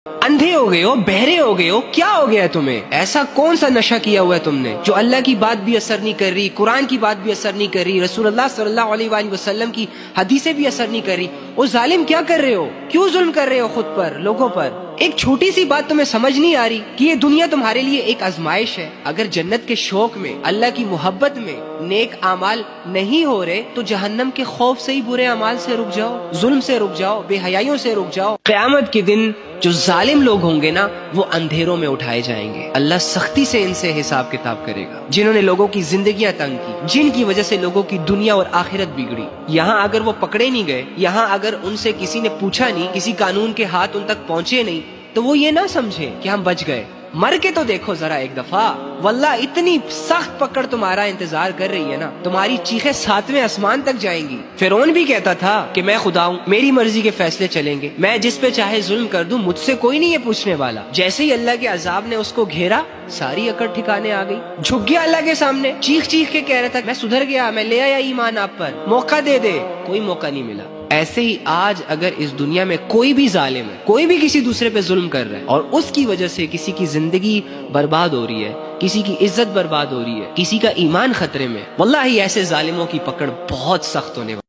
اندھے ہو گئے ہو، بہرے ہو گئے ہو، کیا ہو گیا ہے تمہیں؟ ایسا کون سا نشہ کیا ہوا ہے تم نے جو اللہ کی بات بھی اثر نہیں کر رہی، قرآن کی بات بھی اثر نہیں کر رہی، رسول اللہ صلی اللہ علیہ وآلہ وسلم کی حدیثیں بھی اثر نہیں کر رہی؟ وہ ظالم کیا کر رہے ہو؟ کیوں ظلم کر رہے ہو خود پر، لوگوں پر؟ ایک چھوٹی سی بات تمہیں سمجھ نہیں آ رہی کہ یہ دنیا تمہارے لیے ایک آزمائش ہے۔ اگر جنت کے شوق میں، اللہ کی محبت میں نیک اعمال نہیں ہو رہے تو جہنم کے خوف سے ہی برے اعمال سے رک جاؤ، ظلم سے رک جاؤ، بے حیائیوں سے رک جاؤ۔ قیامت کے دن جو ظالم لوگ ہوں گے نا وہ اندھیروں میں اٹھائے جائیں گے، اللہ سختی سے ان سے حساب کتاب کرے گا، جنہوں نے لوگوں کی زندگیاں تنگ کی، جن کی وجہ سے لوگوں کی دنیا اور آخرت بگڑی۔ یہاں اگر وہ پکڑے نہیں گئے، یہاں اگر ان سے کسی نے پوچھا نہیں، کسی قانون کے ہاتھ ان تک پہنچے نہیں، تو وہ یہ نہ سمجھے کہ ہم بچ گئے۔ مر کے تو دیکھو ذرا ایک دفعہ، واللہ اتنی سخت پکڑ تمہارا انتظار کر رہی ہے نا، تمہاری چیخیں ساتویں آسمان تک جائیں گی۔ فرعون بھی کہتا تھا کہ میں خدا ہوں، میری مرضی کے فیصلے چلیں گے، میں جس پہ چاہے ظلم کر دوں، مجھ سے کوئی نہیں یہ پوچھنے والا۔ جیسے ہی اللہ کے عذاب نے اس کو گھیرا، ساری اکڑ ٹھکانے آ گئی، جھک گیا اللہ کے سامنے، چیخ چیخ کے کہہ رہا تھا میں سدھر گیا، میں لے آیا ایمان آپ پر، موقع دے دے، کوئی موقع نہیں ملا۔ ایسے ہی آج اگر اس دنیا میں کوئی بھی ظالم ہے، کوئی بھی کسی دوسرے پہ ظلم کر رہا ہے اور اس کی وجہ سے کسی کی زندگی برباد ہو رہی ہے، کسی کی عزت برباد ہو رہی ہے، کسی کا ایمان خطرے میں، واللہ ایسے ظالموں کی پکڑ بہت سخت ہونے والی ہے۔